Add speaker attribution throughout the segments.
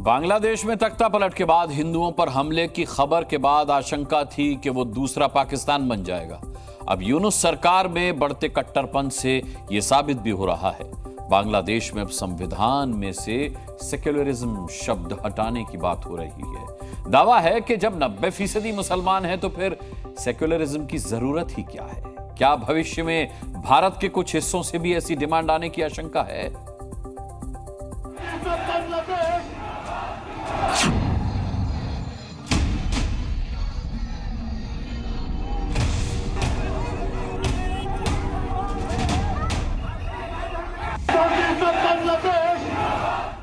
Speaker 1: बांग्लादेश में तख्ता पलट के बाद हिंदुओं पर हमले की खबर के बाद आशंका थी कि वो दूसरा पाकिस्तान बन जाएगा। अब यूनुस सरकार में बढ़ते कट्टरपंथ से यह साबित भी हो रहा है। बांग्लादेश में अब संविधान में से सेक्युलरिज्म शब्द हटाने की बात हो रही है। दावा है कि जब 90% मुसलमान हैं तो फिर सेक्युलरिज्म की जरूरत ही क्या है। क्या भविष्य में भारत के कुछ हिस्सों से भी ऐसी डिमांड आने की आशंका है?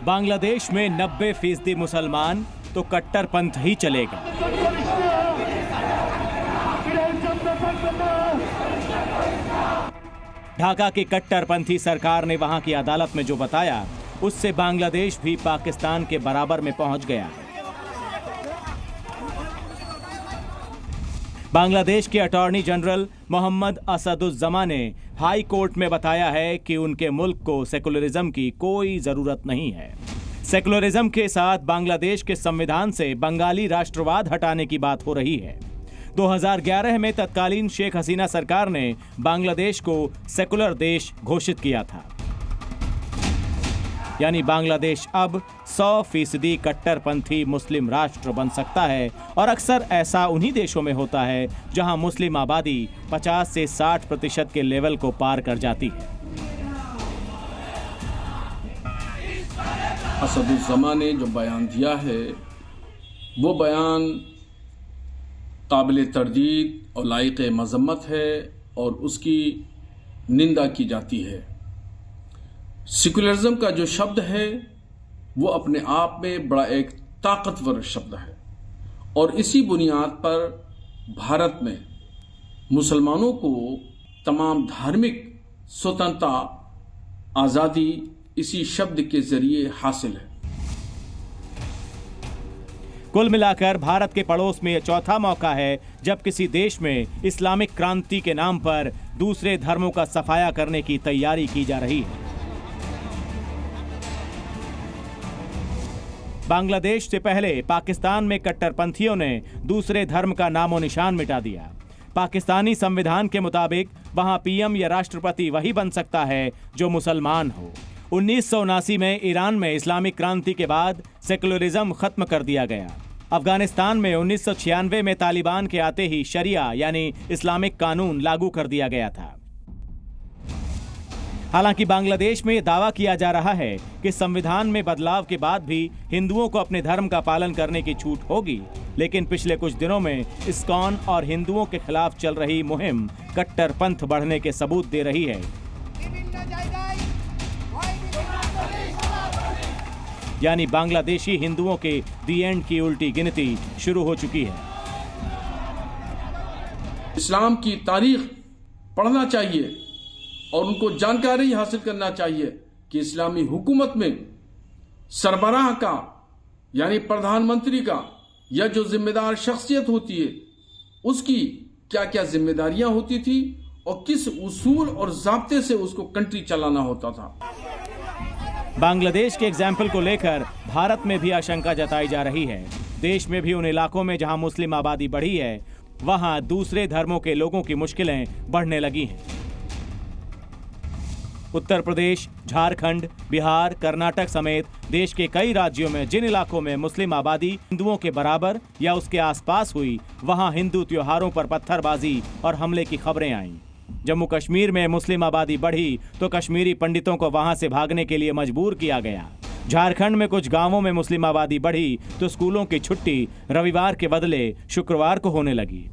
Speaker 2: बांग्लादेश में 90% मुसलमान तो कट्टरपंथ ही चलेगा। ढाका की कट्टरपंथी सरकार ने वहां की अदालत में जो बताया, उससे बांग्लादेश भी पाकिस्तान के बराबर में पहुंच गया है। बांग्लादेश के अटॉर्नी जनरल मोहम्मद असदुज्जमा ने हाई कोर्ट में बताया है कि उनके मुल्क को सेकुलरिज्म की कोई जरूरत नहीं है। सेकुलरिज्म के साथ बांग्लादेश के संविधान से बंगाली राष्ट्रवाद हटाने की बात हो रही है। 2011 में तत्कालीन शेख हसीना सरकार ने बांग्लादेश को सेकुलर देश घोषित किया था। यानी बांग्लादेश अब 100% कट्टरपंथी मुस्लिम राष्ट्र बन सकता है, और अक्सर ऐसा उन्हीं देशों में होता है जहां मुस्लिम आबादी 50 से 60% के लेवल को पार कर जाती है।
Speaker 3: असदुज्जमा ने जो बयान दिया है वो बयान काबिल तरदीद और लायक मजम्मत है और उसकी निंदा की जाती है। सेकुलरिज्म का जो शब्द है वो अपने आप में बड़ा एक ताकतवर शब्द है, और इसी बुनियाद पर भारत में मुसलमानों को तमाम धार्मिक स्वतंत्रता, आज़ादी इसी शब्द के जरिए हासिल है।
Speaker 2: कुल मिलाकर भारत के पड़ोस में यह चौथा मौका है जब किसी देश में इस्लामिक क्रांति के नाम पर दूसरे धर्मों का सफाया करने की तैयारी की जा रही है। बांग्लादेश से पहले पाकिस्तान में कट्टरपंथियों ने दूसरे धर्म का नामो निशान मिटा दिया। पाकिस्तानी संविधान के मुताबिक वहां पीएम या राष्ट्रपति वही बन सकता है जो मुसलमान हो। 1979 में ईरान में इस्लामिक क्रांति के बाद सेकुलरिज्म खत्म कर दिया गया। अफगानिस्तान में 1996 में तालिबान के आते ही शरिया यानी इस्लामिक कानून लागू कर दिया गया था। हालांकि बांग्लादेश में यह दावा किया जा रहा है कि संविधान में बदलाव के बाद भी हिंदुओं को अपने धर्म का पालन करने की छूट होगी, लेकिन पिछले कुछ दिनों में इस्कॉन और हिंदुओं के खिलाफ चल रही मुहिम कट्टरपंथ बढ़ने के सबूत दे रही है। यानी बांग्लादेशी हिंदुओं के दी एंड की उल्टी गिनती शुरू हो चुकी है।
Speaker 3: इस्लाम की तारीख पढ़ना चाहिए और उनको जानकारी हासिल करना चाहिए कि इस्लामी हुकूमत में सरबराह का यानी प्रधानमंत्री का या जो जिम्मेदार शख्सियत होती है उसकी क्या क्या जिम्मेदारियां होती थी और किस उसूल और ज़ाब्ते से उसको कंट्री चलाना होता था।
Speaker 2: बांग्लादेश के एग्जाम्पल को लेकर भारत में भी आशंका जताई जा रही है। देश में भी उन इलाकों में जहां मुस्लिम आबादी बढ़ी है वहां दूसरे धर्मों के लोगों की मुश्किलें बढ़ने लगी हैं। उत्तर प्रदेश, झारखंड, बिहार, कर्नाटक समेत देश के कई राज्यों में जिन इलाकों में मुस्लिम आबादी हिंदुओं के बराबर या उसके आसपास हुई, वहां हिंदू त्योहारों पर पत्थरबाजी और हमले की खबरें आईं। जम्मू कश्मीर में मुस्लिम आबादी बढ़ी तो कश्मीरी पंडितों को वहां से भागने के लिए मजबूर किया गया। झारखंड में कुछ गांवों में मुस्लिम आबादी बढ़ी तो स्कूलों की छुट्टी रविवार के बदले शुक्रवार को होने लगी।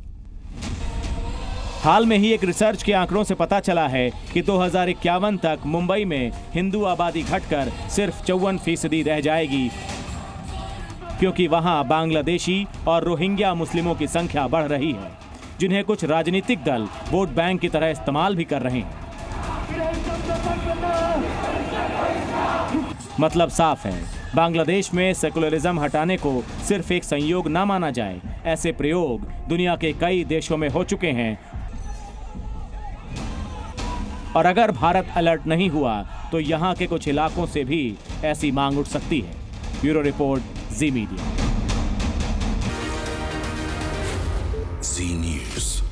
Speaker 2: हाल में ही एक रिसर्च के आंकड़ों से पता चला है कि 2051 तक मुंबई में हिंदू आबादी घटकर सिर्फ 54% रह जाएगी, क्योंकि वहां बांग्लादेशी और रोहिंग्या मुस्लिमों की संख्या बढ़ रही है, जिन्हें कुछ राजनीतिक दल वोट बैंक की तरह इस्तेमाल भी कर रहे हैं। मतलब साफ है, बांग्लादेश में सेकुलरिज्म हटाने को सिर्फ एक संयोग ना माना जाए। ऐसे प्रयोग दुनिया के कई देशों में हो चुके हैं, और अगर भारत अलर्ट नहीं हुआ तो यहाँ के कुछ इलाकों से भी ऐसी मांग उठ सकती है। ब्यूरो रिपोर्ट, जी मीडिया।
Speaker 4: जी न्यूज़।